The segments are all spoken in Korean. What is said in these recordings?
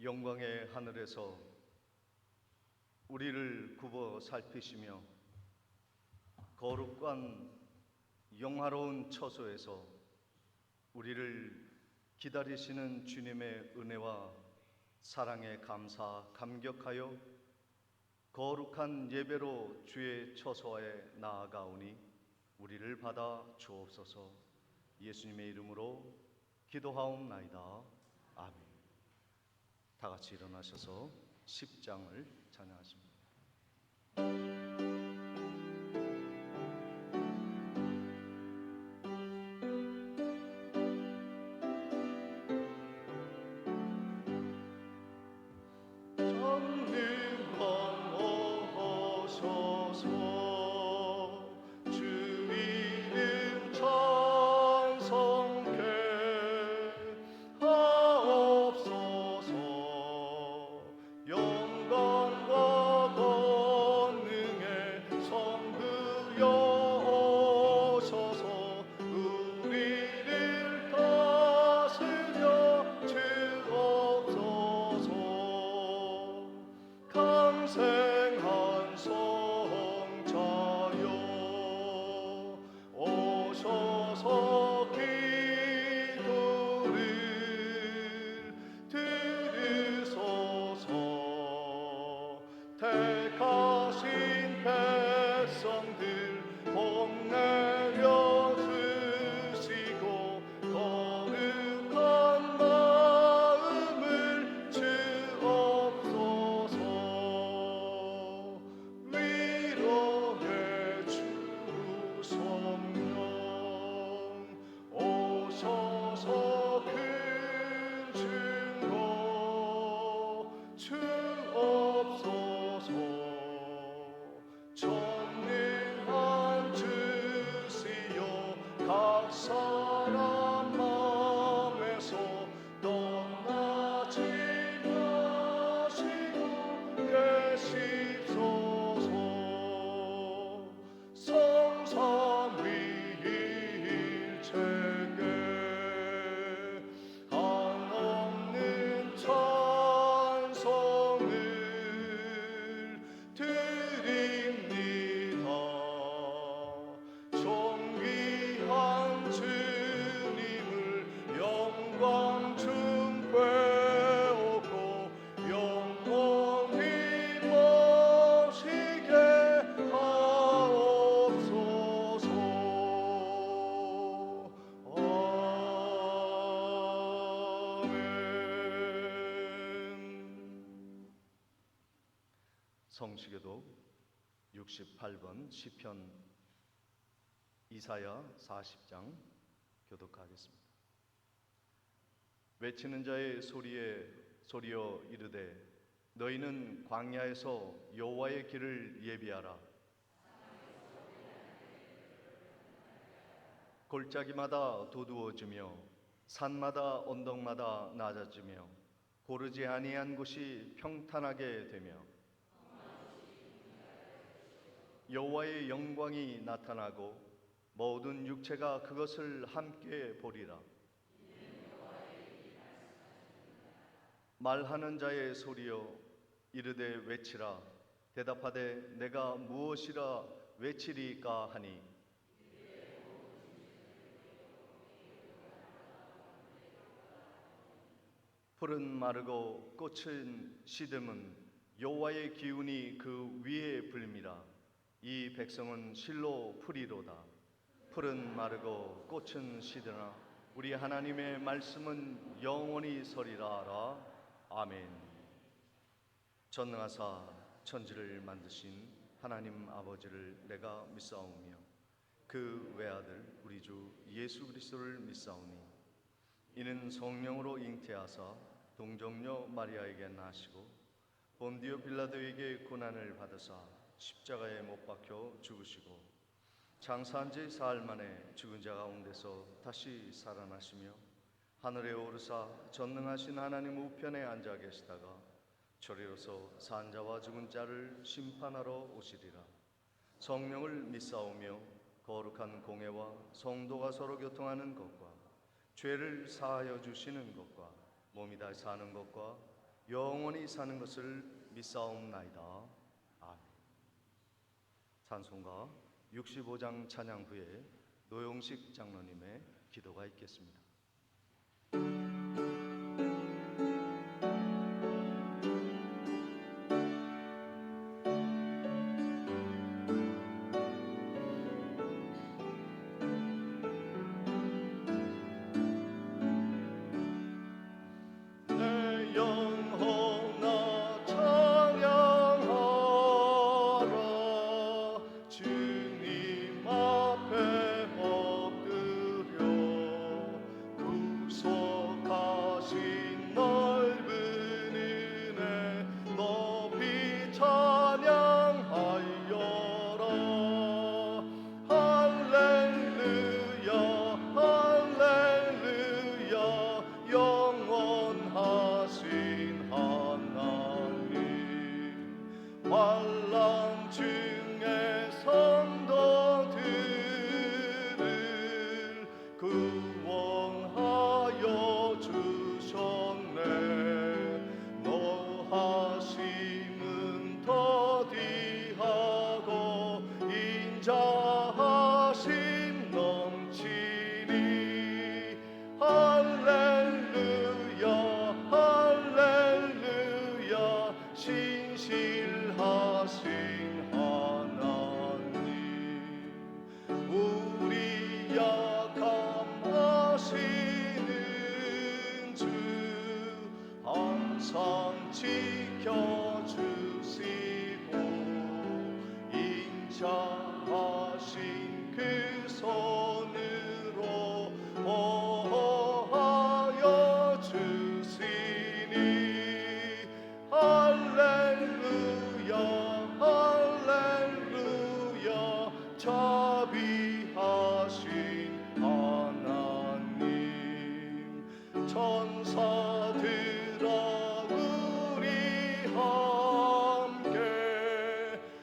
영광의 하늘에서 우리를 굽어 살피시며 거룩한 영화로운 처소에서 우리를 기다리시는 주님의 은혜와 사랑에 감격하여 거룩한 예배로 주의 처소에 나아가오니 우리를 받아 주옵소서. 예수님의 이름으로 기도하옵나이다. 아멘. 다 같이 일어나셔서 10장을 찬양하십니다. 성시교독 68번 시편 이사야 40장 교독하겠습니다. 외치는 자의 소리여 이르되 너희는 광야에서 여호와의 길을 예비하라. 골짜기마다 도두어지며 산마다 언덕마다 낮아지며 고르지 아니한 곳이 평탄하게 되며 여호와의 영광이 나타나고 모든 육체가 그것을 함께 보리라. 말하는 자의 소리여 이르되 외치라. 대답하되 내가 무엇이라 외치리까 하니 풀은 마르고 꽃은 시듬은 여호와의 기운이 그 위에 불미라. 이 백성은 실로 풀이로다. 풀은 마르고 꽃은 시드나 우리 하나님의 말씀은 영원히 서리라. 아멘. 전능하사 천지를 만드신 하나님 아버지를 내가 믿사오며 그 외아들 우리 주 예수 그리스도를 믿사오니 이는 성령으로 잉태하사 동정녀 마리아에게 나시고 본디오 빌라도에게 고난을 받으사 십자가에 못 박혀 죽으시고 장사한 지 사흘 만에 죽은 자 가운데서 다시 살아나시며 하늘에 오르사 전능하신 하나님 우편에 앉아 계시다가 저리로서 산 자와 죽은 자를 심판하러 오시리라. 성령을 믿사오며 거룩한 공회와 성도가 서로 교통하는 것과 죄를 사하여 주시는 것과 몸이 다시 사는 것과 영원히 사는 것을 믿사옵나이다. 아멘. 찬송가 65장 찬양 후에 노용식 장로님의 기도가 있겠습니다. 인자하신 그 손으로 보호하여 주시니 할렐루야 할렐루야 자비하신 하나님 천사들아 우리 함께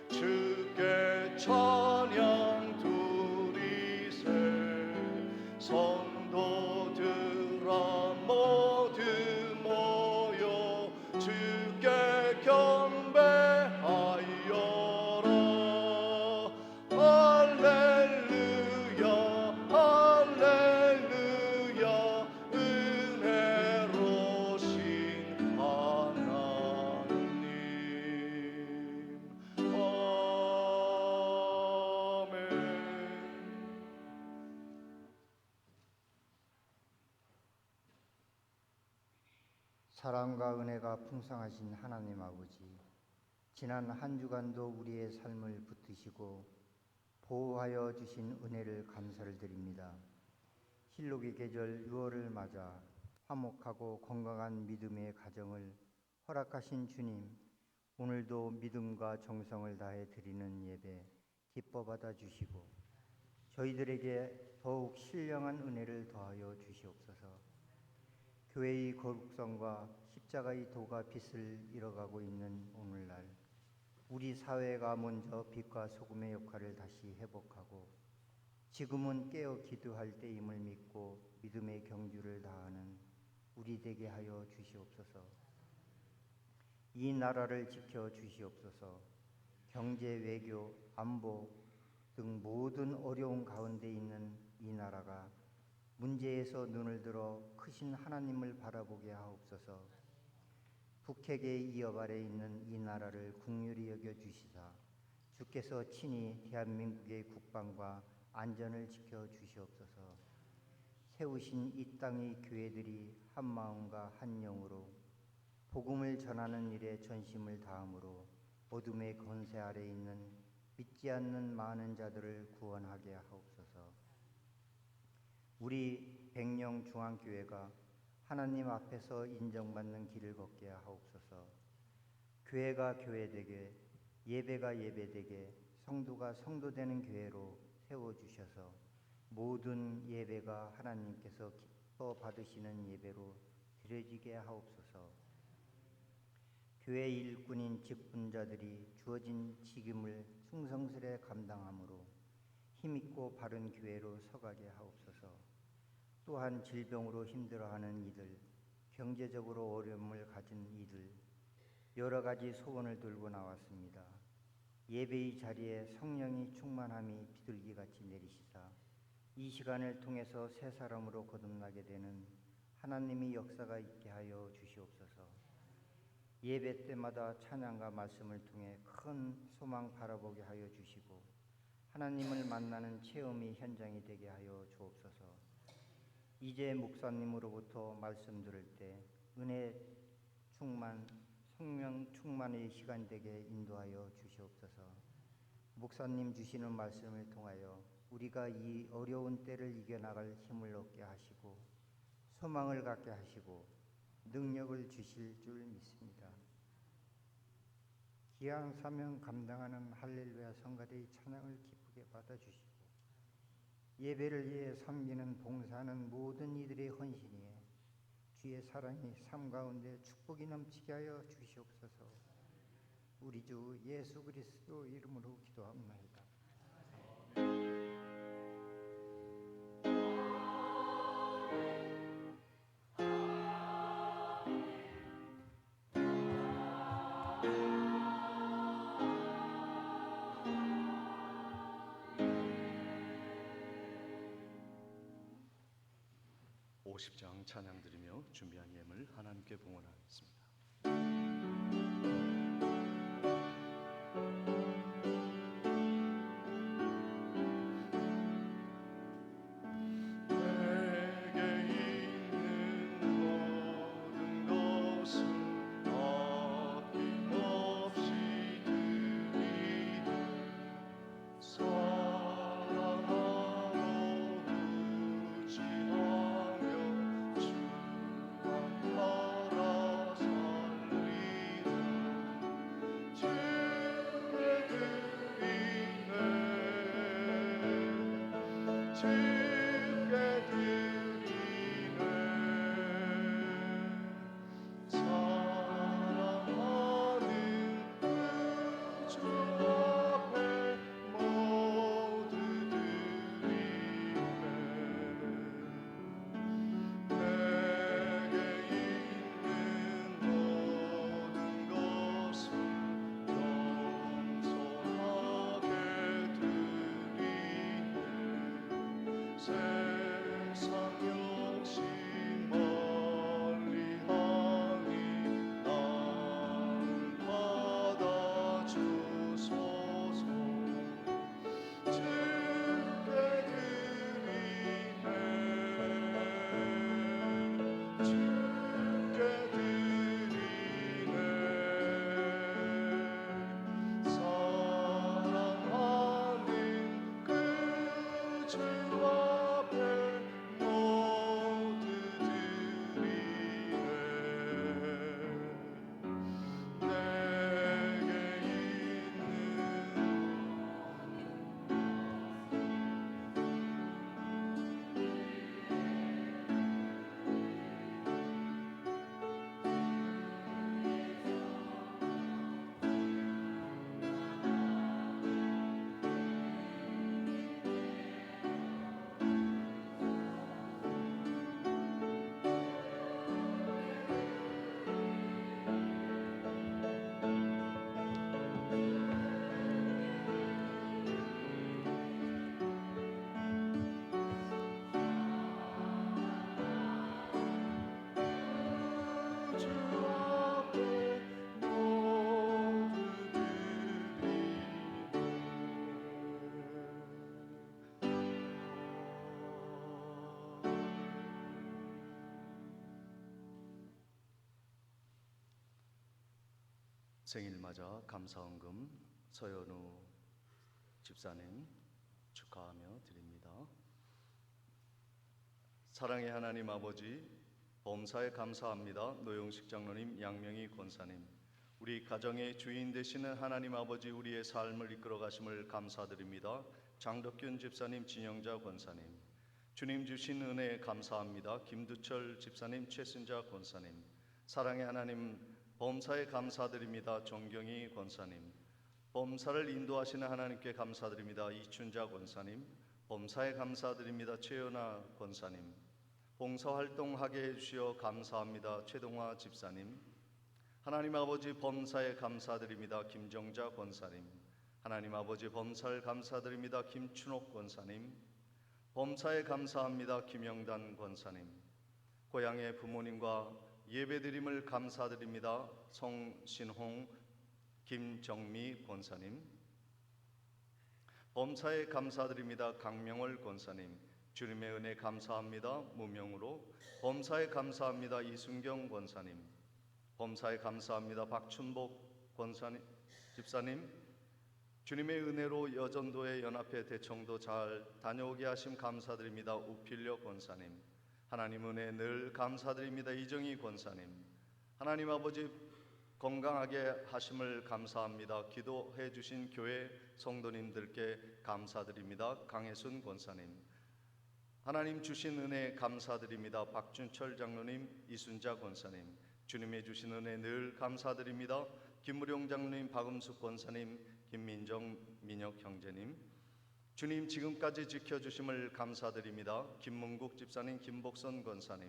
주께 찬양 드리세 성도들아 모두 모여 주께 경배하여라 할렐루야 할렐루야 은혜로우신 하나님 아멘. 사랑과 은혜가 풍성하신 하나님 아버지, 지난 한 주간도 우리의 삶을 붙드시고 보호하여 주신 은혜를 감사를 드립니다. 실록의 계절 6월을 맞아 화목하고 건강한 믿음의 가정을 허락하신 주님, 오늘도 믿음과 정성을 다해 드리는 예배 기뻐 받아 주시고 저희들에게 더욱 신령한 은혜를 더하여 주시옵소서. 교회의 거룩성과 십자가의 도가 빛을 잃어가고 있는 오늘날 우리 사회가 먼저 빛과 소금의 역할을 다시 회복하고 지금은 깨어 기도할 때임을 믿고 믿음의 경주를 다하는 우리 되게 하여 주시옵소서. 이 나라를 지켜 주시옵소서. 경제, 외교, 안보 등 모든 어려운 가운데 있는 이 나라가 문제에서 눈을 들어 크신 하나님을 바라보게 하옵소서. 북핵의 위협 아래 있는 이 나라를 긍휼히 여겨 주시사 주께서 친히 대한민국의 국방과 안전을 지켜 주시옵소서. 세우신 이 땅의 교회들이 한 마음과 한 영으로 복음을 전하는 일에 전심을 다함으로 어둠의 권세 아래 있는 믿지 않는 많은 자들을 구원하게 하옵소서. 우리 백령중앙교회가 하나님 앞에서 인정받는 길을 걷게 하옵소서. 교회가 교회되게, 예배가 예배되게, 성도가 성도되는 교회로 세워주셔서 모든 예배가 하나님께서 기뻐 받으시는 예배로 드려지게 하옵소서. 교회 일꾼인 직분자들이 주어진 직임을 충성스레 감당함으로 힘있고 바른 교회로 서가게 하옵소서. 또한 질병으로 힘들어하는 이들, 경제적으로 어려움을 가진 이들, 여러 가지 소원을 들고 나왔습니다. 예배의 자리에 성령이 충만함이 비둘기같이 내리시사 이 시간을 통해서 새 사람으로 거듭나게 되는 하나님의 역사가 있게 하여 주시옵소서. 예배 때마다 찬양과 말씀을 통해 큰 소망 바라보게 하여 주시고 하나님을 만나는 체험의 현장이 되게 하여 주옵소서. 이제 목사님으로부터 말씀 들을 때 은혜 충만, 성령 충만의 시간 되게 인도하여 주시옵소서. 목사님 주시는 말씀을 통하여 우리가 이 어려운 때를 이겨나갈 힘을 얻게 하시고 소망을 갖게 하시고 능력을 주실 줄 믿습니다. 귀한 사명 감당하는 할렐루야 성가대의 찬양을 기쁘게 받아주시고 예배를 위해 섬기는 봉사하는 모든 이들의 헌신이에 주의 사랑이 삶 가운데 축복이 넘치게 하여 주시옵소서. 우리 주 예수 그리스도 이름으로 기도합나이다. (50장) 찬양 드리며 준비한 예물 하나님께 봉헌하겠습니다. 생일 맞아 감사헌금 서연우 집사님 축하하며 드립니다. 사랑의 하나님 아버지, 범사에 감사합니다. 노영식 장로님, 양명희 권사님, 우리 가정의 주인 되시는 하나님 아버지, 우리의 삶을 이끌어 가심을 감사드립니다. 장덕균 집사님, 진영자 권사님, 주님 주신 은혜에 감사합니다. 김두철 집사님, 최순자 권사님, 사랑의 하나님 범사에 감사드립니다. 정경희 권사님, 범사를 인도하시는 하나님께 감사드립니다. 이춘자 권사님, 범사에 감사드립니다. 최연아 권사님, 봉사활동하게 해주시어 감사합니다. 최동화 집사님. 하나님 아버지 범사에 감사드립니다. 김정자 권사님. 하나님 아버지 범사를 감사드립니다. 김춘옥 권사님. 범사에 감사합니다. 김영단 권사님. 고향의 부모님과 예배드림을 감사드립니다. 성신홍, 김정미 권사님. 범사에 감사드립니다. 강명월 권사님. 주님의 은혜 감사합니다. 무명으로. 범사에 감사합니다. 이순경 권사님. 범사에 감사합니다. 박춘복 권사님, 집사님. 주님의 은혜로 여전도의 연합회 대청도 잘 다녀오게 하심 감사드립니다. 우필려 권사님. 하나님 은혜 늘 감사드립니다. 이정희 권사님. 하나님 아버지 건강하게 하심을 감사합니다. 기도해 주신 교회 성도님들께 감사드립니다. 강혜순 권사님. 하나님 주신 은혜 감사드립니다. 박준철 장로님, 이순자 권사님. 주님의 주신 은혜 늘 감사드립니다. 김무룡 장로님, 박음숙 권사님, 김민정, 민혁 형제님. 주님 지금까지 지켜주심을 감사드립니다. 김문국 집사님, 김복선 권사님.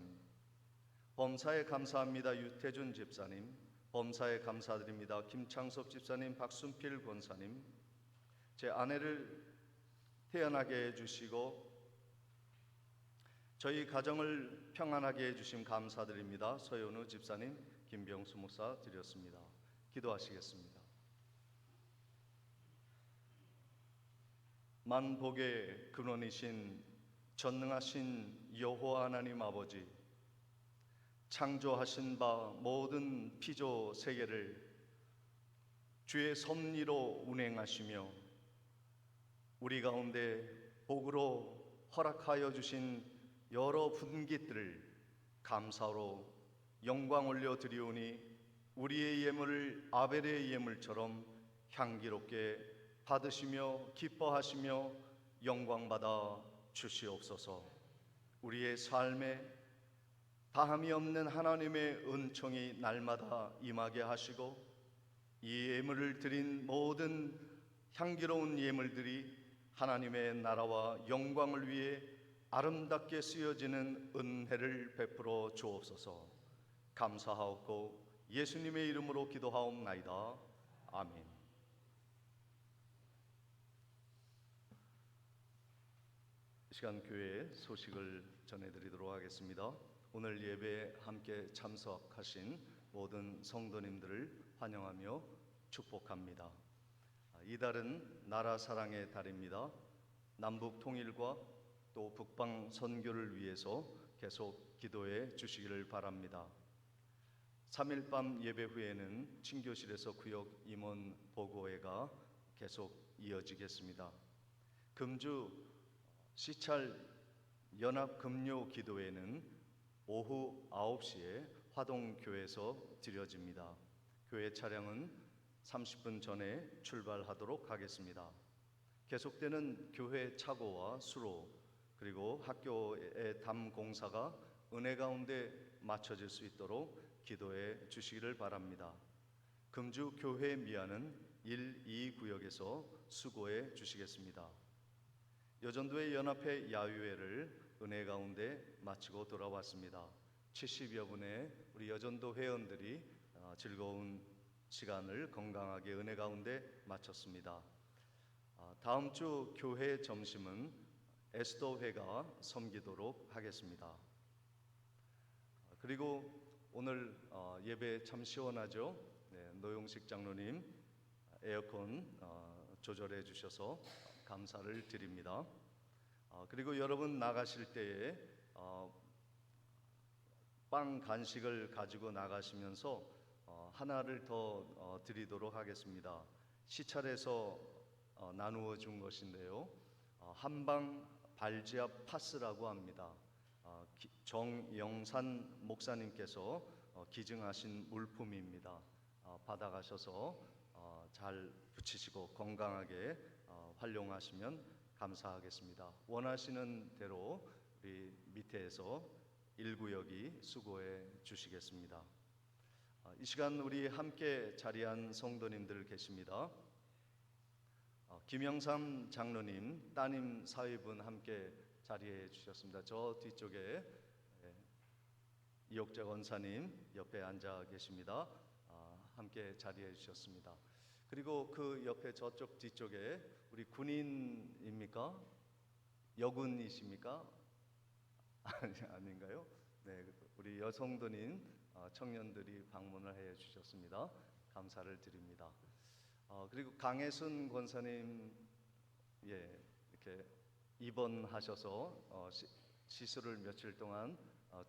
범사에 감사합니다. 유태준 집사님. 범사에 감사드립니다. 김창섭 집사님, 박순필 권사님. 제 아내를 태어나게 해주시고 저희 가정을 평안하게 해주심 감사드립니다. 서현우 집사님, 김병수 목사 드렸습니다. 기도하시겠습니다. 만복의 근원이신 전능하신 여호와 하나님 아버지, 창조하신 바 모든 피조 세계를 주의 섭리로 운행하시며 우리 가운데 복으로 허락하여 주신 여러 분깃들을 감사로 영광 올려 드리오니 우리의 예물을 아벨의 예물처럼 향기롭게 받으시며 기뻐하시며 영광받아 주시옵소서. 우리의 삶에 다함이 없는 하나님의 은총이 날마다 임하게 하시고 이 예물을 드린 모든 향기로운 예물들이 하나님의 나라와 영광을 위해 아름답게 쓰여지는 은혜를 베풀어 주옵소서. 감사하옵고 예수님의 이름으로 기도하옵나이다. 아멘. 이 시간 교회의 소식을 전해드리도록 하겠습니다. 오늘 예배에 함께 참석하신 모든 성도님들을 환영하며 축복합니다. 이달은 나라 사랑의 달입니다. 남북 통일과 또 북방 선교를 위해서 계속 기도해 주시기를 바랍니다. 3일 밤 예배 후에는 친교실에서 구역 임원 보고회가 계속 이어지겠습니다. 금주 시찰 연합 금요 기도회는 오후 9시에 화동교회에서 드려집니다. 교회 차량은 30분 전에 출발하도록 하겠습니다. 계속되는 교회 차고와 수로 그리고 학교의 담 공사가 은혜 가운데 맞춰질 수 있도록 기도해 주시기를 바랍니다. 금주 교회 미아는 1, 2 구역에서 수고해 주시겠습니다. 여전도의 연합회 야유회를 은혜 가운데 마치고 돌아왔습니다. 70여 분의 우리 여전도 회원들이 즐거운 시간을 건강하게 은혜 가운데 마쳤습니다. 다음 주 교회 점심은 에스더회가 섬기도록 하겠습니다. 그리고 오늘 예배 참 시원하죠? 네, 노용식 장로님 에어컨 조절해 주셔서 감사를 드립니다. 그리고 여러분 나가실 때에 빵 간식을 가지고 나가시면서 하나를 더 드리도록 하겠습니다. 시찰에서 나누어 준 것인데요. 한방 발지압 파스라고 합니다. 정영산 목사님께서 기증하신 물품입니다. 받아가셔서 잘 붙이시고 건강하게 활용하시면 감사하겠습니다. 원하시는 대로 우리 밑에서 1구역이 수고해 주시겠습니다. 이 시간 우리 함께 자리한 성도님들 계십니다. 김영삼 장로님, 따님 사위분 함께 자리해 주셨습니다. 저 뒤쪽에 이옥재 권사님 옆에 앉아 계십니다. 함께 자리해 주셨습니다. 그리고 그 옆에 저쪽 뒤쪽에 우리 군인입니까? 여군이십니까? 아닌가요? 네, 우리 여성들인 청년들이 방문을 해 주셨습니다. 감사를 드립니다. 그리고 강혜순 권사님, 예, 이렇게 입원하셔서 시술을 며칠 동안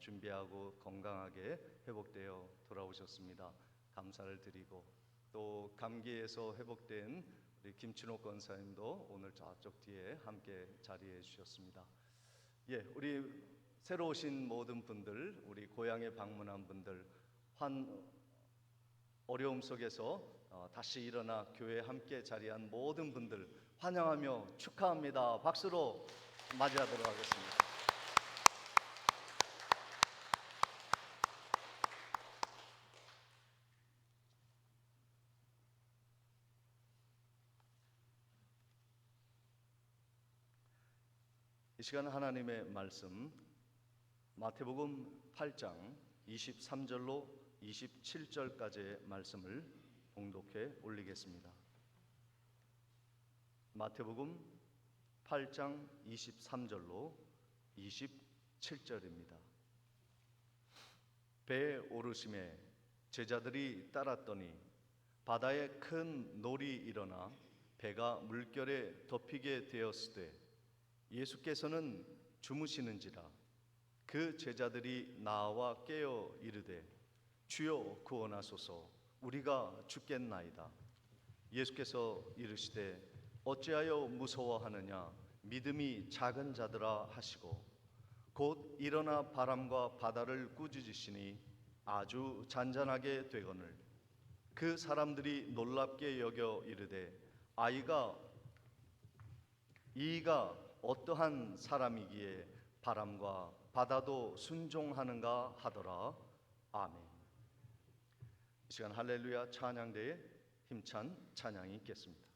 준비하고 건강하게 회복되어 돌아오셨습니다. 감사를 드리고, 또 감기에서 회복된 우리 김춘옥 권사님도 오늘 저쪽 뒤에 함께 자리해 주셨습니다. 예, 우리 새로 오신 모든 분들, 우리 고향에 방문한 분들, 어려움 속에서 다시 일어나 교회에 함께 자리한 모든 분들 환영하며 축하합니다. 박수로 맞이하도록 하겠습니다. 이 시간 하나님의 말씀 마태복음 8장 23절로 27절까지의 말씀을 봉독해 올리겠습니다. 마태복음 8장 23절로 27절입니다. 배에 오르심에 제자들이 따랐더니 바다에 큰 놀이 일어나 배가 물결에 덮이게 되었을 때 예수께서는 주무시는지라 그 제자들이 나와 깨어 이르되 주여 구원하소서 우리가 죽겠나이다. 예수께서 이르시되 어찌하여 무서워하느냐 믿음이 작은 자들아 하시고 곧 일어나 바람과 바다를 꾸짖으시니 아주 잔잔하게 되거늘 그 사람들이 놀랍게 여겨 이르되 이가 어떠한 사람이기에 바람과 바다도 순종하는가 하더라. 아멘. 이 시간 할렐루야 찬양대에 힘찬 찬양이 있겠습니다.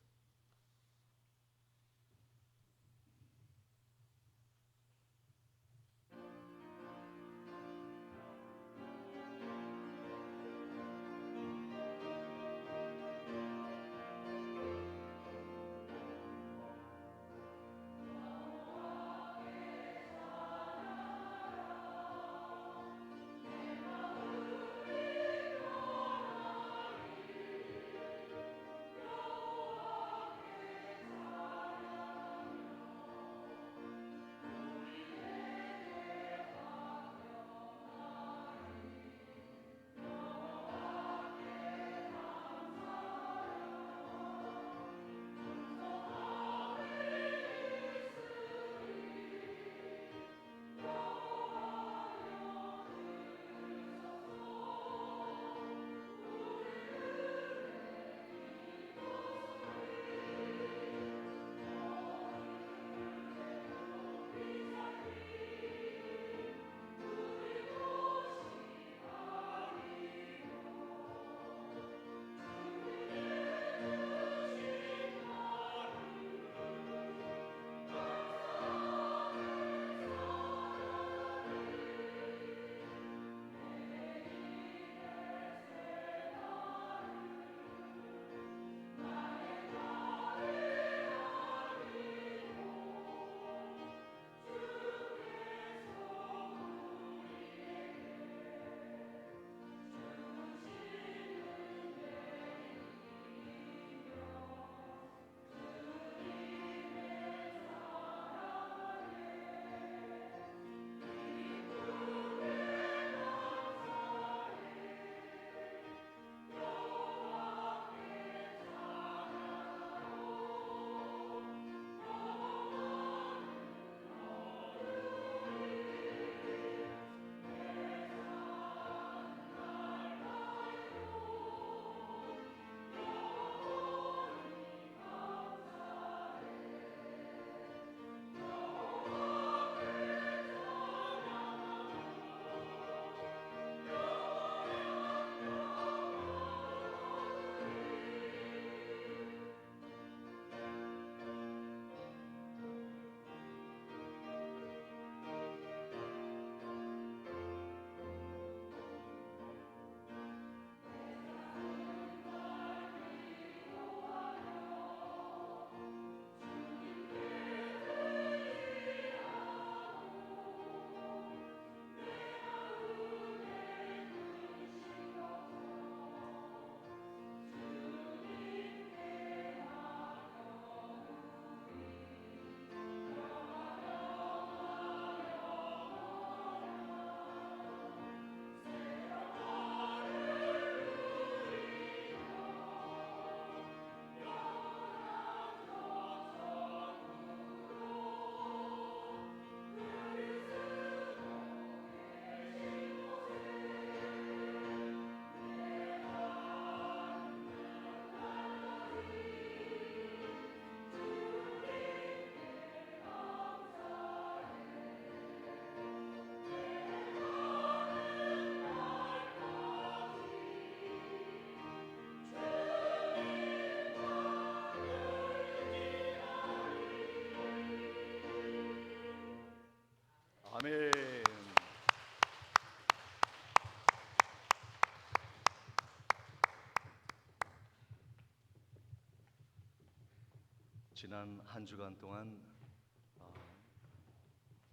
지난 한 주간 동안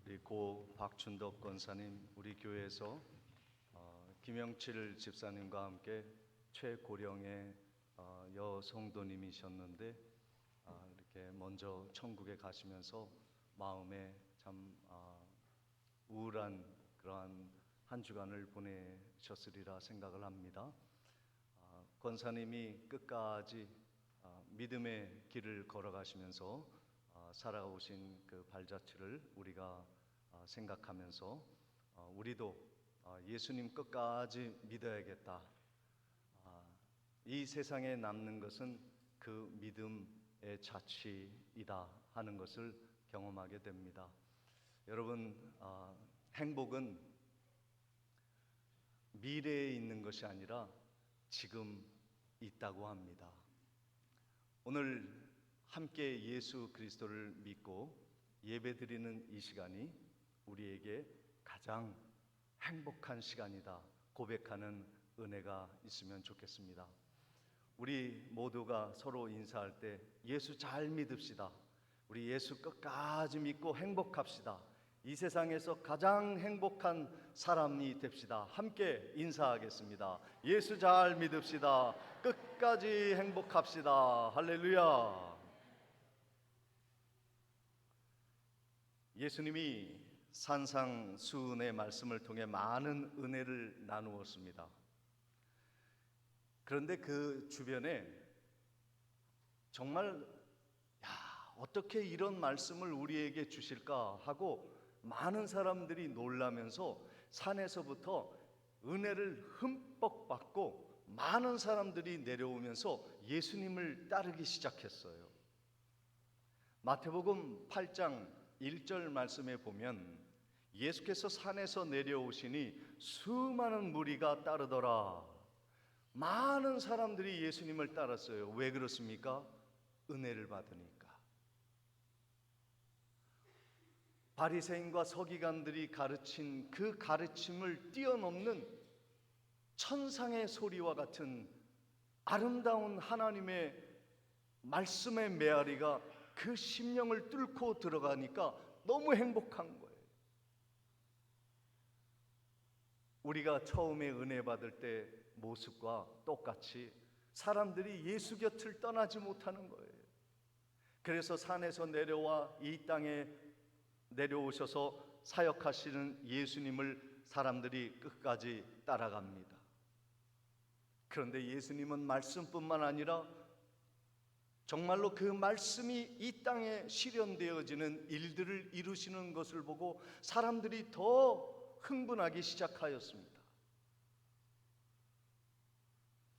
우리 고 박춘덕 권사님, 우리 교회에서 김영칠 집사님과 함께 최고령의 여성도님이셨는데 이렇게 먼저 천국에 가시면서 마음에 참 우울한 그러한 한 주간을 보내셨으리라 생각을 합니다. 권사님이 끝까지 믿음의 길을 걸어가시면서 살아오신 그 발자취를 우리가 생각하면서 우리도 예수님 끝까지 믿어야겠다. 이 세상에 남는 것은 그 믿음의 자취이다 하는 것을 경험하게 됩니다. 여러분, 행복은 미래에 있는 것이 아니라 지금 있다고 합니다. 오늘 함께 예수 그리스도를 믿고 예배드리는 이 시간이 우리에게 가장 행복한 시간이다 고백하는 은혜가 있으면 좋겠습니다. 우리 모두가 서로 인사할 때 예수 잘 믿읍시다. 우리 예수 끝까지 믿고 행복합시다. 이 세상에서 가장 행복한 사람이 됩시다. 함께 인사하겠습니다. 예수 잘 믿읍시다. 끝까지 행복합시다. 할렐루야. 예수님이 산상수훈의 말씀을 통해 많은 은혜를 나누었습니다. 그런데 그 주변에 정말 어떻게 이런 말씀을 우리에게 주실까 하고 많은 사람들이 놀라면서 산에서부터 은혜를 흠뻑 받고 많은 사람들이 내려오면서 예수님을 따르기 시작했어요. 마태복음 8장 1절 말씀에 보면 예수께서 산에서 내려오시니 수많은 무리가 따르더라. 많은 사람들이 예수님을 따랐어요. 왜 그렇습니까? 은혜를 받으니까. 바리새인과 서기관들이 가르친 그 가르침을 뛰어넘는 천상의 소리와 같은 아름다운 하나님의 말씀의 메아리가 그 심령을 뚫고 들어가니까 너무 행복한 거예요. 우리가 처음에 은혜 받을 때 모습과 똑같이 사람들이 예수 곁을 떠나지 못하는 거예요. 그래서 산에서 내려와 이 땅에 내려오셔서 사역하시는 예수님을 사람들이 끝까지 따라갑니다. 그런데 예수님은 말씀뿐만 아니라 정말로 그 말씀이 이 땅에 실현되어지는 일들을 이루시는 것을 보고 사람들이 더 흥분하기 시작하였습니다.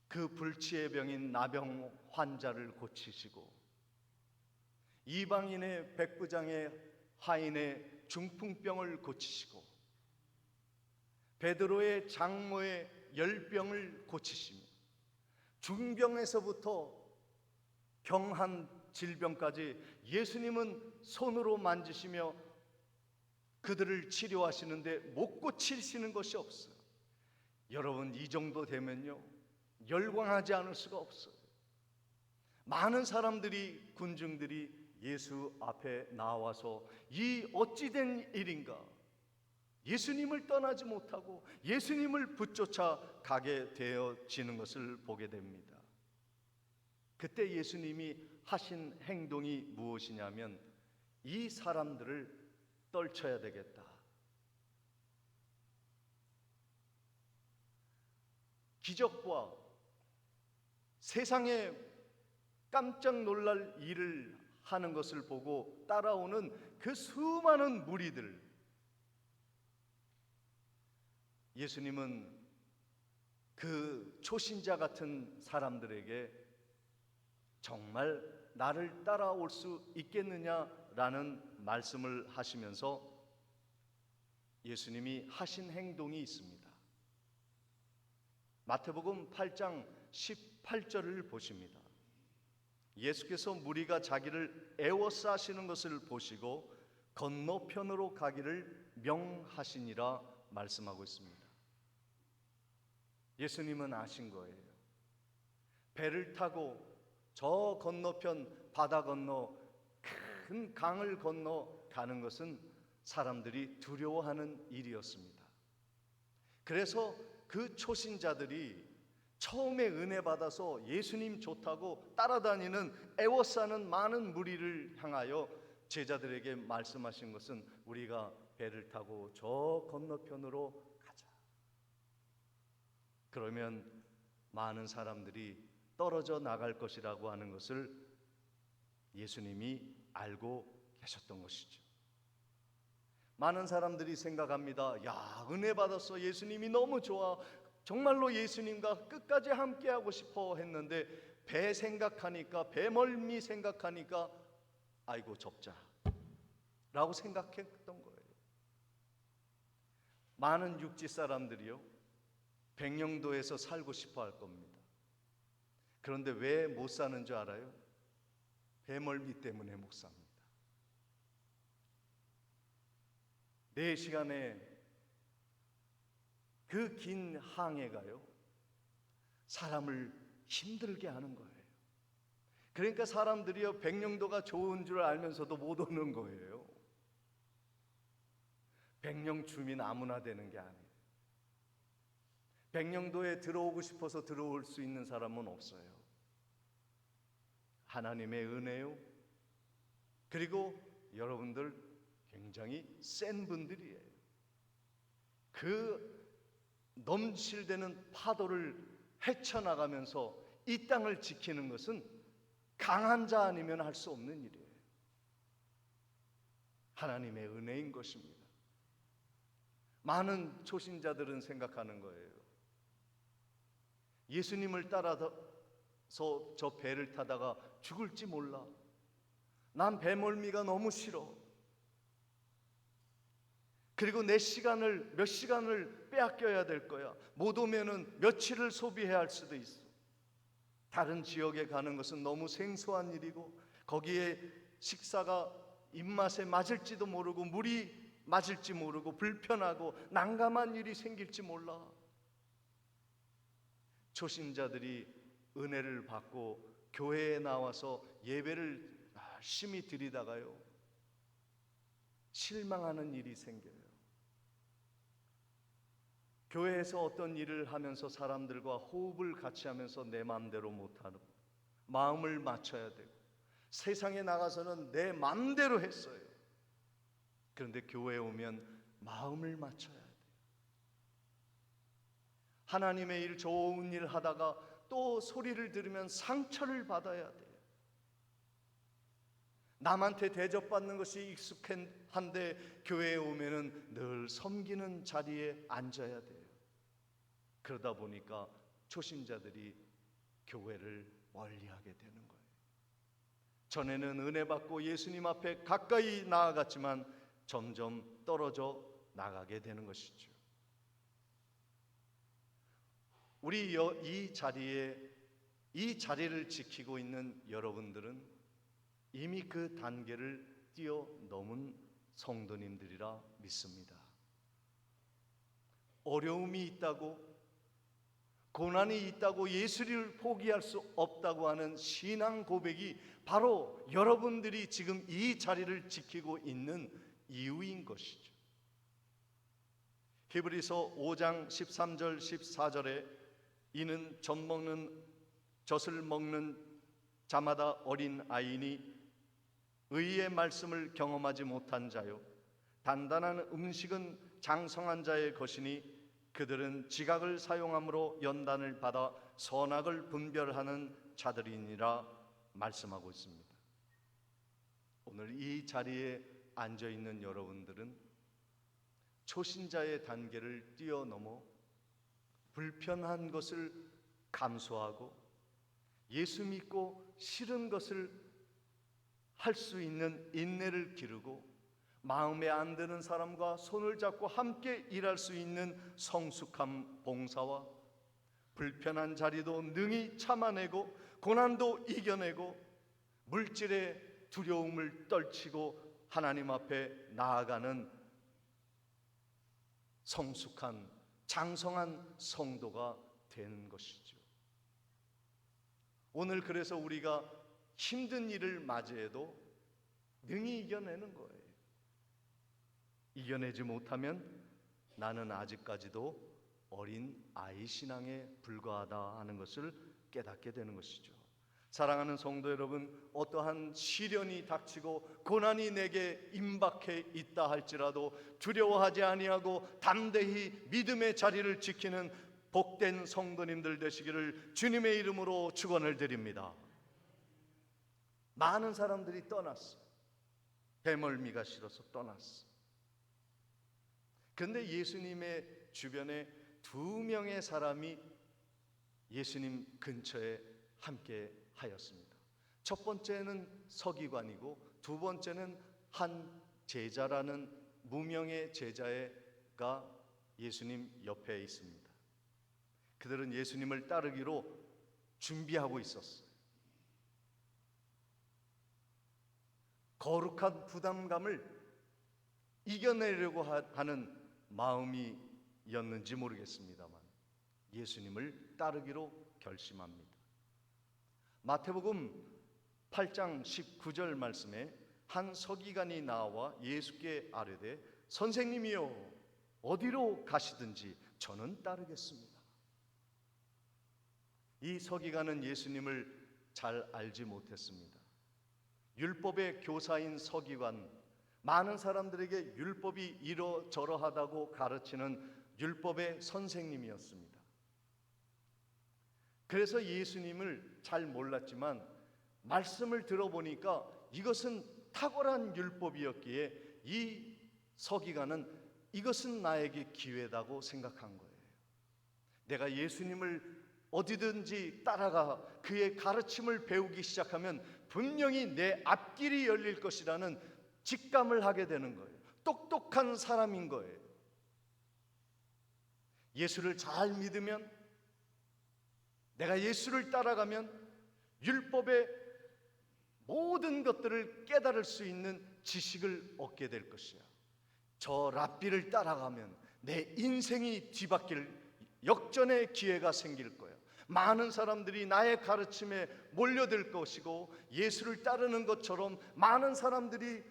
그 불치의 병인 나병 환자를 고치시고 이방인의 백부장의 하인의 중풍병을 고치시고 베드로의 장모의 열병을 고치시며 중병에서부터 경한 질병까지 예수님은 손으로 만지시며 그들을 치료하시는데 못 고치시는 것이 없어요. 여러분, 이 정도 되면요 열광하지 않을 수가 없어요. 많은 사람들이, 군중들이 예수 앞에 나와서 이 어찌된 일인가, 예수님을 떠나지 못하고 예수님을 붙쫓아 가게 되어지는 것을 보게 됩니다. 그때 예수님이 하신 행동이 무엇이냐면 이 사람들을 떨쳐야 되겠다. 기적과 세상에 깜짝 놀랄 일을 하는 것을 보고 따라오는 그 수많은 무리들, 예수님은 그 초신자 같은 사람들에게 정말 나를 따라올 수 있겠느냐라는 말씀을 하시면서 예수님이 하신 행동이 있습니다. 마태복음 8장 18절을 보십니다. 예수께서 무리가 자기를 애워싸시는 것을 보시고 건너편으로 가기를 명하시니라 말씀하고 있습니다. 예수님은 아신 거예요. 배를 타고 저 건너편 바다 건너 큰 강을 건너 가는 것은 사람들이 두려워하는 일이었습니다. 그래서 그 초신자들이 처음에 은혜 받아서 예수님 좋다고 따라다니는 애워싸는 많은 무리를 향하여 제자들에게 말씀하신 것은 우리가 배를 타고 저 건너편으로 가자. 그러면 많은 사람들이 떨어져 나갈 것이라고 하는 것을 예수님이 알고 계셨던 것이죠. 많은 사람들이 생각합니다. 야, 은혜 받았어. 예수님이 너무 좋아. 정말로 예수님과 끝까지 함께하고 싶어 했는데 배 생각하니까, 배 멀미 생각하니까 아이고 접자 라고 생각했던 거예요. 많은 육지 사람들이요, 백령도에서 살고 싶어 할 겁니다. 그런데 왜 못 사는 줄 알아요? 배멀미 때문에 못 삽니다. 4시간의 그 긴 항해가요, 사람을 힘들게 하는 거예요. 그러니까 사람들이요, 백령도가 좋은 줄 알면서도 못 오는 거예요. 백령 주민 아무나 되는 게 아니에요. 백령도에 들어오고 싶어서 들어올 수 있는 사람은 없어요. 하나님의 은혜요. 그리고 여러분들 굉장히 센 분들이에요. 그 넘실대는 파도를 헤쳐나가면서 이 땅을 지키는 것은 강한 자 아니면 할 수 없는 일이에요. 하나님의 은혜인 것입니다. 많은 초신자들은 생각하는 거예요. 예수님을 따라서 저 배를 타다가 죽을지 몰라. 난 배멀미가 너무 싫어. 그리고 몇 시간을 빼앗겨야 될 거야. 못 오면은 며칠을 소비해야 할 수도 있어. 다른 지역에 가는 것은 너무 생소한 일이고, 거기에 식사가 입맛에 맞을지도 모르고, 물이 맞을지 모르고, 불편하고 난감한 일이 생길지 몰라. 초신자들이 은혜를 받고 교회에 나와서 예배를 열심히 드리다가요, 실망하는 일이 생겨요. 교회에서 어떤 일을 하면서 사람들과 호흡을 같이 하면서 내 마음대로 못하는, 마음을 맞춰야 되고, 세상에 나가서는 내 마음대로 했어요. 그런데 교회에 오면 마음을 맞춰야 돼요. 하나님의 일, 좋은 일 하다가 또 소리를 들으면 상처를 받아야 돼요. 남한테 대접받는 것이 익숙한데 교회에 오면은 늘 섬기는 자리에 앉아야 돼요. 그러다 보니까 초신자들이 교회를 멀리하게 되는 거예요. 전에는 은혜 받고 예수님 앞에 가까이 나아갔지만 점점 떨어져 나가게 되는 것이죠. 우리 이 자리를 지키고 있는 여러분들은 이미 그 단계를 뛰어넘은 성도님들이라 믿습니다. 어려움이 있다고, 고난이 있다고 예수를 포기할 수 없다고 하는 신앙 고백이 바로 여러분들이 지금 이 자리를 지키고 있는 이유인 것이죠. 히브리서 5장 13절 14절에 이는 젖을 먹는 자마다 어린 아이니 의의 말씀을 경험하지 못한 자요, 단단한 음식은 장성한 자의 것이니 그들은 지각을 사용함으로 연단을 받아 선악을 분별하는 자들이니라 말씀하고 있습니다. 오늘 이 자리에 앉아 있는 여러분들은 초신자의 단계를 뛰어넘어 불편한 것을 감수하고 예수 믿고 싫은 것을 할 수 있는 인내를 기르고 마음에 안 드는 사람과 손을 잡고 함께 일할 수 있는 성숙한 봉사와 불편한 자리도 능히 참아내고 고난도 이겨내고 물질의 두려움을 떨치고 하나님 앞에 나아가는 성숙한 장성한 성도가 되는 것이죠. 오늘 그래서 우리가 힘든 일을 맞이해도 능히 이겨내는 거예요. 이겨내지 못하면 나는 아직까지도 어린 아이 신앙에 불과하다 하는 것을 깨닫게 되는 것이죠. 사랑하는 성도 여러분, 어떠한 시련이 닥치고 고난이 내게 임박해 있다 할지라도 두려워하지 아니하고 담대히 믿음의 자리를 지키는 복된 성도님들 되시기를 주님의 이름으로 축원을 드립니다. 많은 사람들이 떠났어. 배멀미가 싫어서 떠났어. 그런데 예수님의 주변에 2명의 사람이 예수님 근처에 함께 하였습니다. 첫 번째는 서기관이고 두 번째는 한 제자라는 무명의 제자가 예수님 옆에 있습니다. 그들은 예수님을 따르기로 준비하고 있었어요. 거룩한 부담감을 이겨내려고 하는 마음이었는지 모르겠습니다만 예수님을 따르기로 결심합니다. 마태복음 8장 19절 말씀에 한 서기관이 나와 예수께 아뢰되 선생님이여 어디로 가시든지 저는 따르겠습니다. 이 서기관은 예수님을 잘 알지 못했습니다. 율법의 교사인 서기관, 많은 사람들에게 율법이 이러저러하다고 가르치는 율법의 선생님이었습니다. 그래서 예수님을 잘 몰랐지만 말씀을 들어보니까 이것은 탁월한 율법이었기에 이 서기관은 이것은 나에게 기회다고 생각한 거예요. 내가 예수님을 어디든지 따라가 그의 가르침을 배우기 시작하면 분명히 내 앞길이 열릴 것이라는 직감을 하게 되는 거예요. 똑똑한 사람인 거예요. 예수를 잘 믿으면, 내가 예수를 따라가면 율법의 모든 것들을 깨달을 수 있는 지식을 얻게 될 것이야. 저 랍비를 따라가면 내 인생이 뒤바뀔 역전의 기회가 생길 거야. 많은 사람들이 나의 가르침에 몰려들 것이고 예수를 따르는 것처럼 많은 사람들이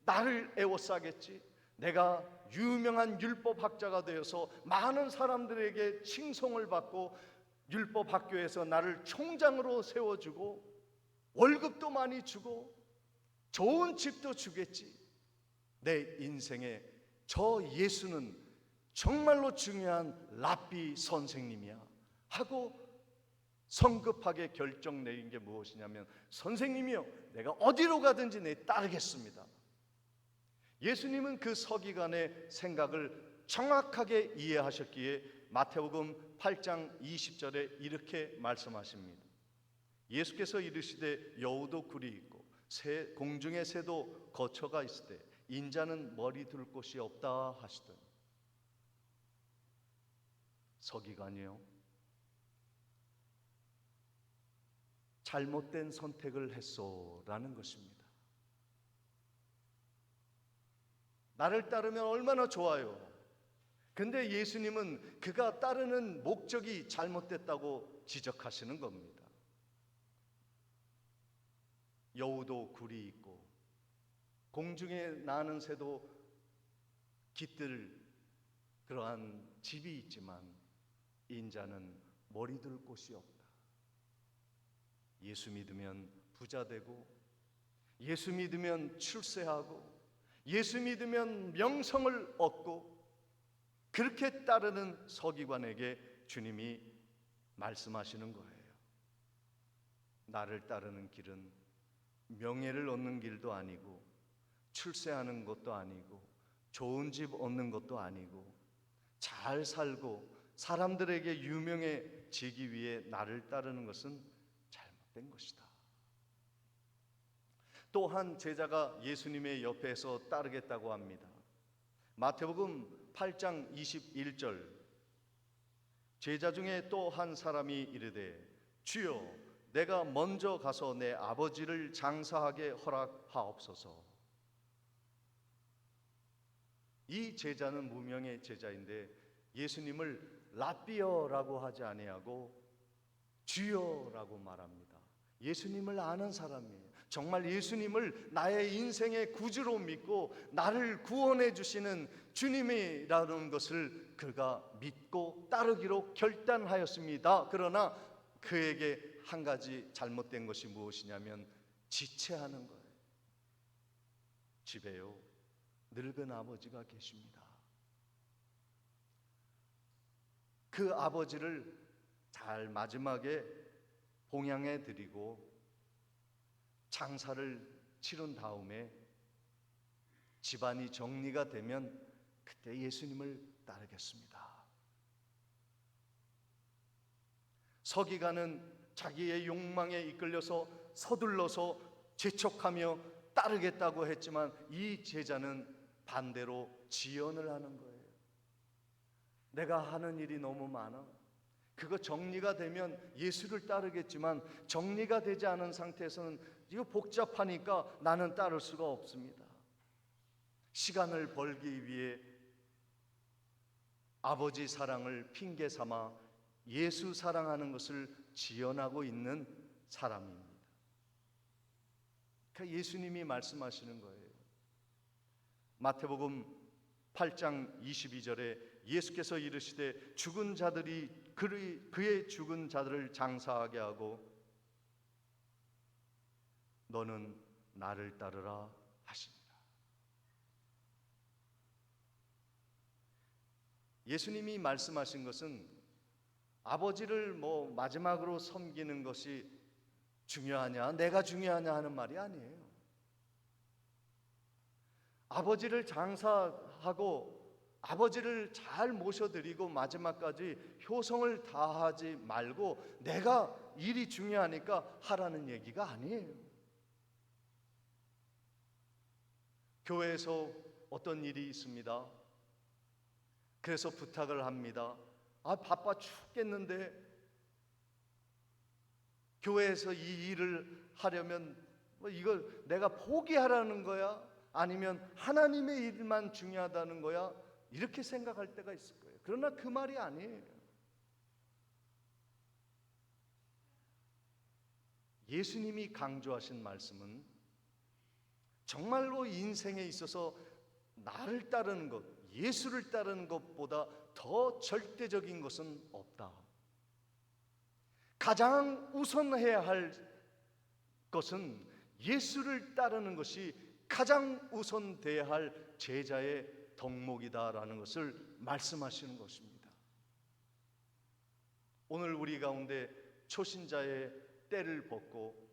나를 애워싸겠지. 내가 유명한 율법학자가 되어서 많은 사람들에게 칭송을 받고 율법학교에서 나를 총장으로 세워주고 월급도 많이 주고 좋은 집도 주겠지. 내 인생에 저 예수는 정말로 중요한 랍비 선생님이야 하고 성급하게 결정 내린 게 무엇이냐면 선생님이요 내가 어디로 가든지 내 따르겠습니다. 예수님은 그 서기관의 생각을 정확하게 이해하셨기에 마태복음 8장 20절에 이렇게 말씀하십니다. 예수께서 이르시되 여우도 굴이 있고 공중의 새도 거처가 있으되 인자는 머리 둘 곳이 없다 하시더니 서기관이요 잘못된 선택을 했소라는 것입니다. 나를 따르면 얼마나 좋아요. 근데 예수님은 그가 따르는 목적이 잘못됐다고 지적하시는 겁니다. 여우도 굴이 있고 공중에 나는 새도 깃들 그러한 집이 있지만 인자는 머리 둘 곳이 없다. 예수 믿으면 부자 되고 예수 믿으면 출세하고 예수 믿으면 명성을 얻고 그렇게 따르는 서기관에게 주님이 말씀하시는 거예요. 나를 따르는 길은 명예를 얻는 길도 아니고 출세하는 것도 아니고 좋은 집 얻는 것도 아니고 잘 살고 사람들에게 유명해지기 위해 나를 따르는 것은 잘못된 것이다. 또 한 제자가 예수님의 옆에서 따르겠다고 합니다. 마태복음 8장 21절 제자 중에 또 한 사람이 이르되 주여 내가 먼저 가서 내 아버지를 장사하게 허락하옵소서. 이 제자는 무명의 제자인데 예수님을 랍비여라고 하지 아니하고 주여라고 말합니다. 예수님을 아는 사람이에요. 정말 예수님을 나의 인생의 구주로 믿고 나를 구원해 주시는 주님이라는 것을 그가 믿고 따르기로 결단하였습니다. 그러나 그에게 한 가지 잘못된 것이 무엇이냐면 지체하는 거예요. 집에요, 늙은 아버지가 계십니다. 그 아버지를 잘 마지막에 봉양해 드리고 장사를 치른 다음에 집안이 정리가 되면 그때 예수님을 따르겠습니다. 서기관은 자기의 욕망에 이끌려서 서둘러서 재촉하며 따르겠다고 했지만 이 제자는 반대로 지연을 하는 거예요. 내가 하는 일이 너무 많아. 그거 정리가 되면 예수를 따르겠지만 정리가 되지 않은 상태에서는 이거 복잡하니까 나는 따를 수가 없습니다. 시간을 벌기 위해 아버지 사랑을 핑계 삼아 예수 사랑하는 것을 지연하고 있는 사람입니다. 그러니까 예수님이 말씀하시는 거예요. 마태복음 8장 22절에 예수께서 이르시되 죽은 자들이 그의 죽은 자들을 장사하게 하고 너는 나를 따르라 하십니다. 예수님이 말씀하신 것은 아버지를 마지막으로 섬기는 것이 중요하냐, 내가 중요하냐 하는 말이 아니에요. 아버지를 장사하고 아버지를 잘 모셔드리고 마지막까지 효성을 다하지 말고 내가 일이 중요하니까 하라는 얘기가 아니에요. 교회에서 어떤 일이 있습니다. 그래서 부탁을 합니다. 바빠 죽겠는데 교회에서 이 일을 하려면 이걸 내가 포기하라는 거야? 아니면 하나님의 일만 중요하다는 거야? 이렇게 생각할 때가 있을 거예요. 그러나 그 말이 아니에요. 예수님이 강조하신 말씀은 정말로 인생에 있어서 나를 따르는 것, 예수를 따르는 것보다 더 절대적인 것은 없다. 가장 우선해야 할 것은 예수를 따르는 것이 가장 우선돼야 할 제자의 덕목이다라는 것을 말씀하시는 것입니다. 오늘 우리 가운데 초신자의 때를 벗고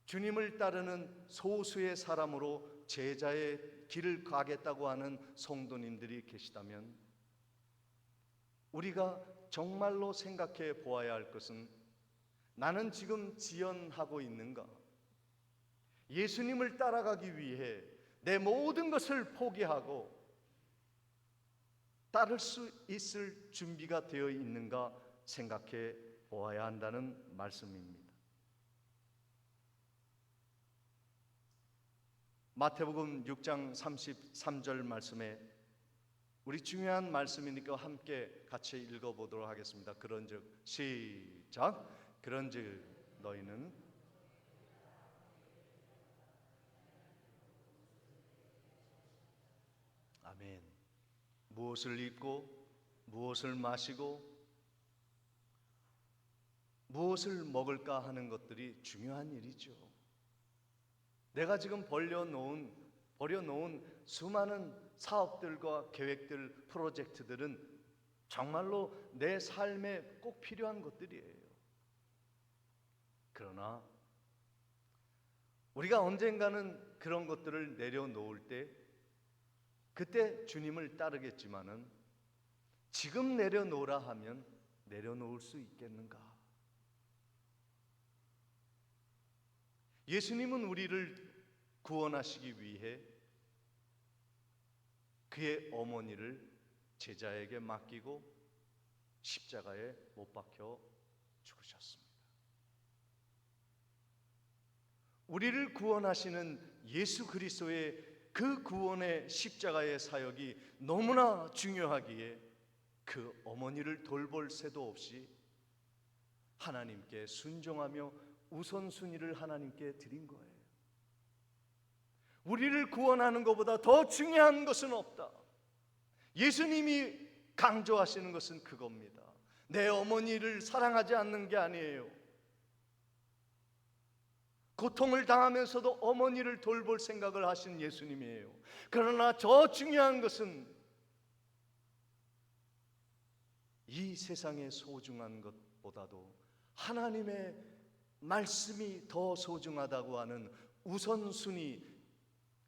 주님을 따르는 소수의 사람으로 제자의 길을 가겠다고 하는 성도님들이 계시다면 우리가 정말로 생각해 보아야 할 것은 나는 지금 지연하고 있는가? 예수님을 따라가기 위해 내 모든 것을 포기하고 따를 수 있을 준비가 되어 있는가 생각해 보아야 한다는 말씀입니다. 마태복음 6장 33절 말씀에 우리 중요한 말씀이니까 함께 같이 읽어보도록 하겠습니다. 그런즉 시작. 그런즉 너희는 아멘. 무엇을 입고 무엇을 마시고 무엇을 먹을까 하는 것들이 중요한 일이죠. 내가 지금 버려놓은 수많은 사업들과 계획들, 프로젝트들은 정말로 내 삶에 꼭 필요한 것들이에요. 그러나 우리가 언젠가는 그런 것들을 내려놓을 때 그때 주님을 따르겠지만은 지금 내려놓으라 하면 내려놓을 수 있겠는가? 예수님은 우리를 구원하시기 위해 그의 어머니를 제자에게 맡기고 십자가에 못 박혀 죽으셨습니다. 우리를 구원하시는 예수 그리스도의 그 구원의 십자가의 사역이 너무나 중요하기에 그 어머니를 돌볼 새도 없이 하나님께 순종하며 우선순위를 하나님께 드린 거예요. 우리를 구원하는 것보다 더 중요한 것은 없다. 예수님이 강조하시는 것은 그겁니다. 내 어머니를 사랑하지 않는 게 아니에요. 고통을 당하면서도 어머니를 돌볼 생각을 하신 예수님이에요. 그러나 더 중요한 것은 이 세상에 소중한 것보다도 하나님의 말씀이 더 소중하다고 하는 우선순위,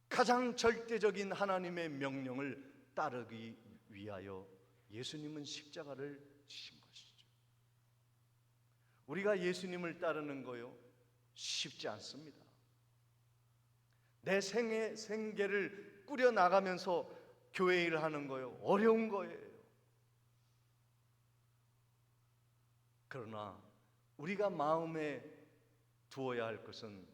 가장 절대적인 하나님의 명령을 따르기 위하여 예수님은 십자가를 지신 것이죠. 우리가 예수님을 따르는 거요, 쉽지 않습니다. 내 생계를 꾸려나가면서 교회 일을 하는 거요, 어려운 거예요. 그러나 우리가 마음에 두어야 할 것은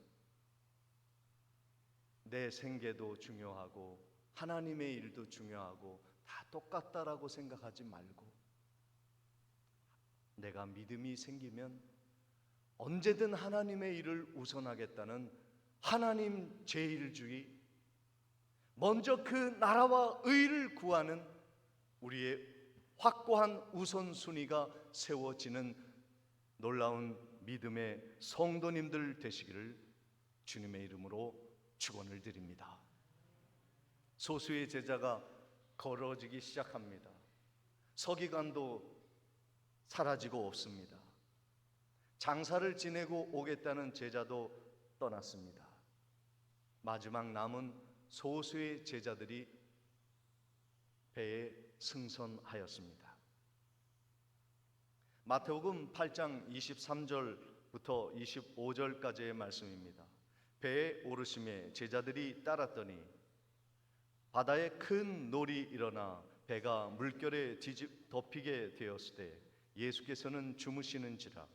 내 생계도 중요하고 하나님의 일도 중요하고 다 똑같다라고 생각하지 말고, 내가 믿음이 생기면 언제든 하나님의 일을 우선하겠다는 하나님 제일주의, 먼저 그 나라와 의를 구하는 우리의 확고한 우선순위가 세워지는 놀라운 믿음의 성도님들 되시기를 주님의 이름으로 축원을 드립니다. 소수의 제자가 걸어지기 시작합니다. 서기관도 사라지고 없습니다. 장사를 지내고 오겠다는 제자도 떠났습니다. 마지막 남은 소수의 제자들이 배에 승선하였습니다. 마태복음 8장 23절부터 25절까지의 말씀입니다. 배에 오르심에 제자들이 따랐더니 바다에 큰 놀이 일어나 배가 물결에 덮이게 되었을 때 예수께서는 주무시는지라.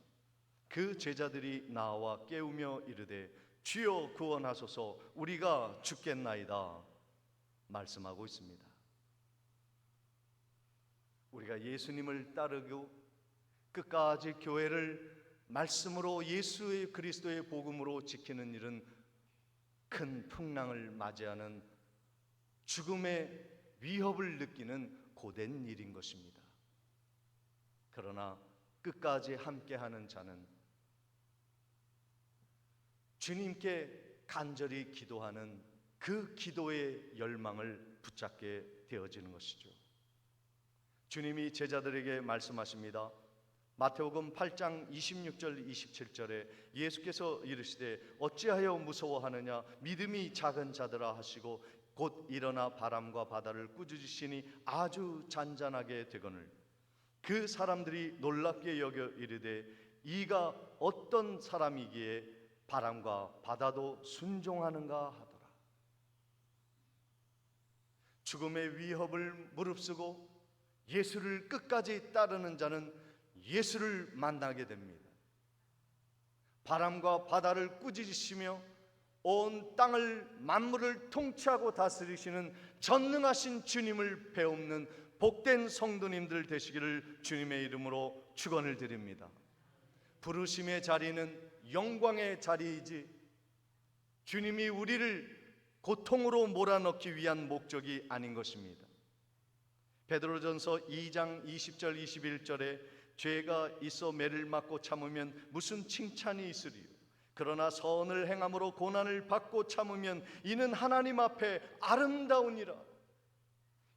그 제자들이 나와 깨우며 이르되 주여 구원하소서, 우리가 죽겠나이다 말씀하고 있습니다. 우리가 예수님을 따르고 끝까지 교회를 말씀으로 예수의 그리스도의 복음으로 지키는 일은 큰 풍랑을 맞이하는 죽음의 위협을 느끼는 고된 일인 것입니다. 그러나 끝까지 함께하는 자는 주님께 간절히 기도하는 그 기도의 열망을 붙잡게 되어지는 것이죠. 주님이 제자들에게 말씀하십니다. 마태복음 8장 26절 27절에 예수께서 이르시되 어찌하여 무서워하느냐, 믿음이 작은 자들아 하시고 곧 일어나 바람과 바다를 꾸짖으시니 아주 잔잔하게 되거늘 그 사람들이 놀랍게 여겨 이르되 이가 어떤 사람이기에 바람과 바다도 순종하는가 하더라. 죽음의 위협을 무릅쓰고 예수를 끝까지 따르는 자는 예수를 만나게 됩니다. 바람과 바다를 꾸짖으시며 온 땅을 만물을 통치하고 다스리시는 전능하신 주님을 배웁는 복된 성도님들 되시기를 주님의 이름으로 축원을 드립니다. 부르심의 자리는 영광의 자리이지 주님이 우리를 고통으로 몰아넣기 위한 목적이 아닌 것입니다. 베드로전서 2장 20절 21절에 죄가 있어 매를 맞고 참으면 무슨 칭찬이 있으리요, 그러나 선을 행함으로 고난을 받고 참으면 이는 하나님 앞에 아름다우니라.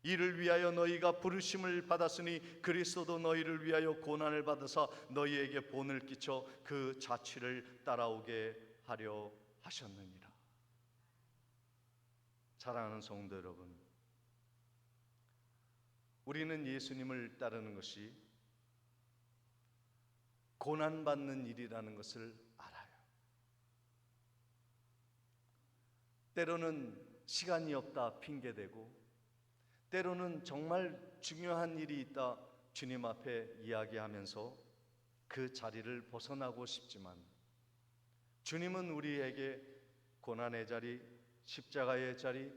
이를 위하여 너희가 부르심을 받았으니 그리스도도 너희를 위하여 고난을 받으사 너희에게 본을 끼쳐 그 자취를 따라오게 하려 하셨느니라. 사랑하는 성도 여러분, 우리는 예수님을 따르는 것이 고난받는 일이라는 것을 알아요. 때로는 시간이 없다 핑계대고, 때로는 정말 중요한 일이 있다 주님 앞에 이야기하면서 그 자리를 벗어나고 싶지만, 주님은 우리에게 고난의 자리, 십자가의 자리,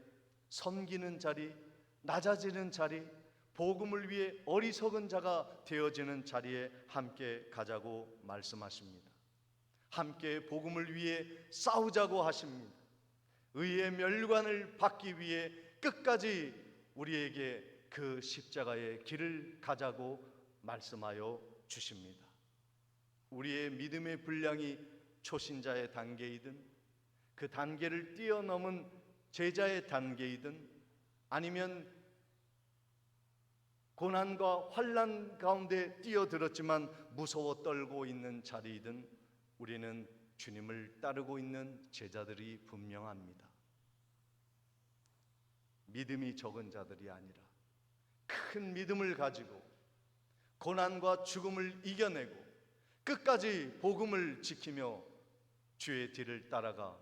섬기는 자리, 낮아지는 자리, 복음을 위해 어리석은 자가 되어지는 자리에 함께 가자고 말씀하십니다. 함께 복음을 위해 싸우자고 하십니다. 의의 멸관을 받기 위해 끝까지 우리에게 그 십자가의 길을 가자고 말씀하여 주십니다. 우리의 믿음의 분량이 초신자의 단계이든 그 단계를 뛰어넘은 제자의 단계이든 아니면 고난과 환난 가운데 뛰어들었지만 무서워 떨고 있는 자리이든 우리는 주님을 따르고 있는 제자들이 분명합니다. 믿음이 적은 자들이 아니라 큰 믿음을 가지고 고난과 죽음을 이겨내고 끝까지 복음을 지키며 주의 뒤를 따라가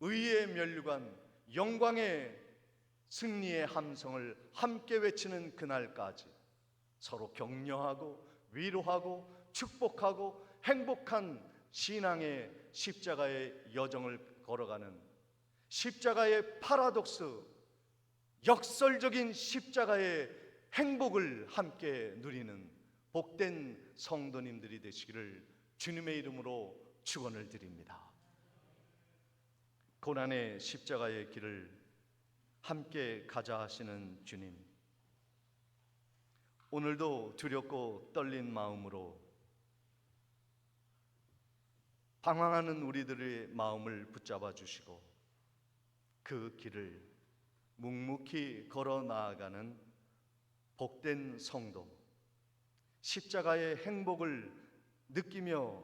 의의 면류관, 영광의 승리의 함성을 함께 외치는 그날까지 서로 격려하고 위로하고 축복하고 행복한 신앙의 십자가의 여정을 걸어가는 십자가의 파라독스, 역설적인 십자가의 행복을 함께 누리는 복된 성도님들이 되시기를 주님의 이름으로 축원을 드립니다. 고난의 십자가의 길을 함께 가자 하시는 주님, 오늘도 두렵고 떨린 마음으로 방황하는 우리들의 마음을 붙잡아 주시고 그 길을 묵묵히 걸어 나아가는 복된 성도, 십자가의 행복을 느끼며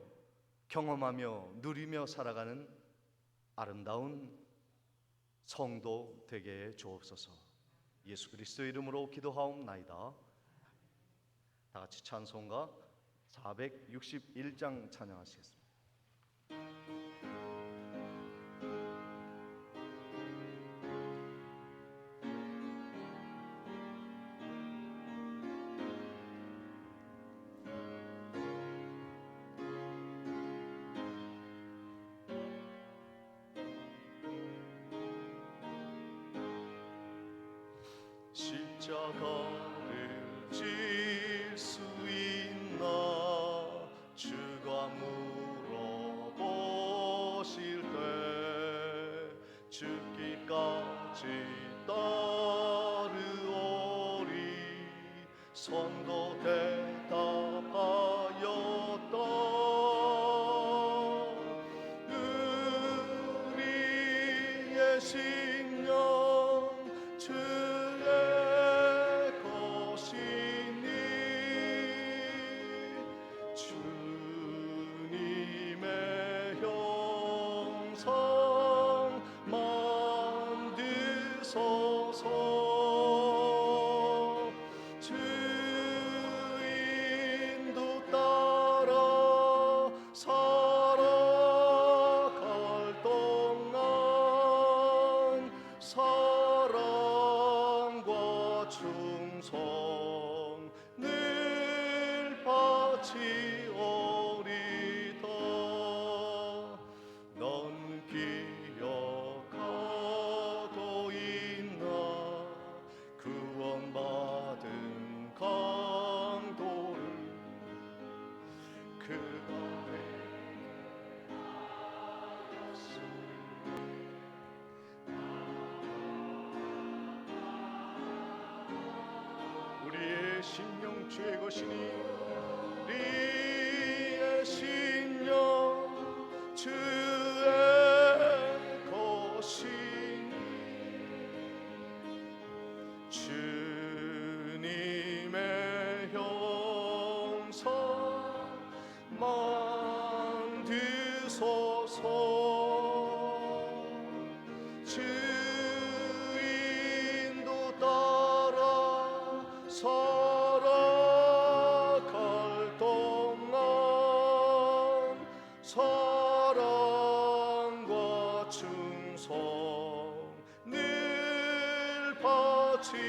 경험하며 누리며 살아가는 아름다운 성도 되게 해 주옵소서. 예수 그리스도의 이름으로 기도하옵나이다. 다 같이 찬송가 461장 찬양하시겠습니다. 십자가를 질 수 있나 주가 물어보실 때 죽기까지 따르오리 성도 대답하였다. 우리의 신령 주의 것이니 주님의 형상 만드소서. 주인도 따라 살아갈 동안 사랑과 충성 늘 바치오리다. 넌 기억하고 있나 구원받은 강도를 그 안에 우리의 신령 주의 것이니 우리의 신령 주의 것이니 주님의 형상 만드소서. 주인도 따라 살아갈 동안 사랑과 충성 늘 바치오리다.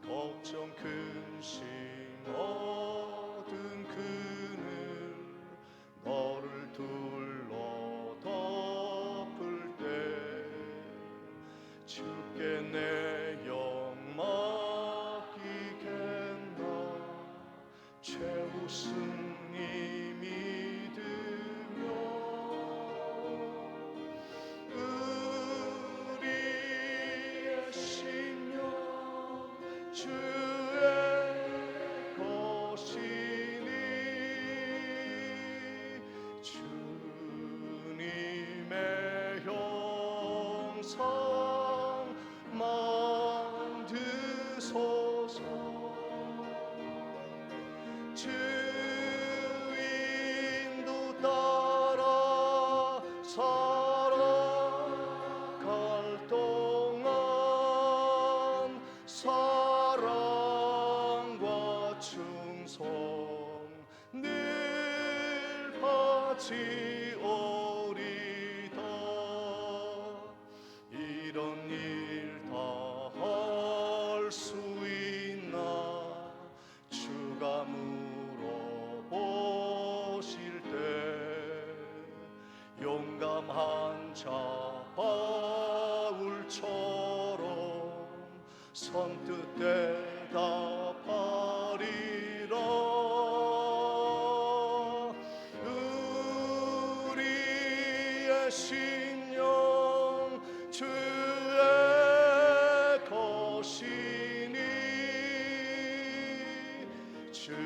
걱정 근심 얻은 그늘 너를 둘러 덮을 때 주께 최우승이 믿으며 우리의 심령 주의 것이니 주님의 형상 만드소서. 주 인도 따라 살아갈 동안 사랑과 충성 늘 바치오리다. 이런 일 다 할 수 있나 주가 물어보실 때 용감한 자 바울처럼 선뜻 대답하리라. 우리의 신령 주의 것이니 주님의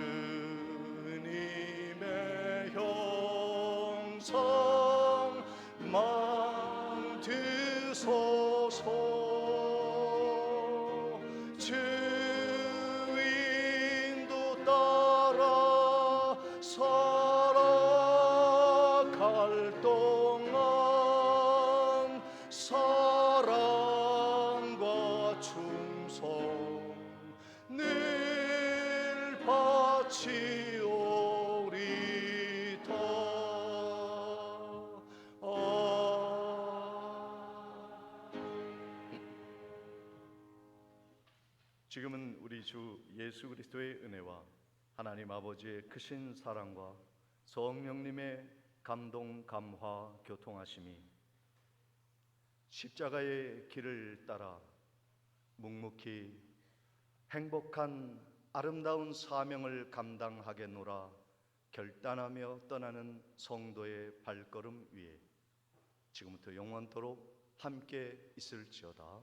형상 만드소서. 주 인도 따라 살아갈 동안 사랑과 충성 늘 바치오리다. 지금은 우리 주 예수 그리스도의 은혜와 하나님 아버지의 크신 사랑과 성령님의 감동, 감화, 교통하심이 십자가의 길을 따라 묵묵히 행복한 아름다운 사명을 감당하겠노라 결단하며 떠나는 성도의 발걸음 위에 지금부터 영원토록 함께 있을지어다.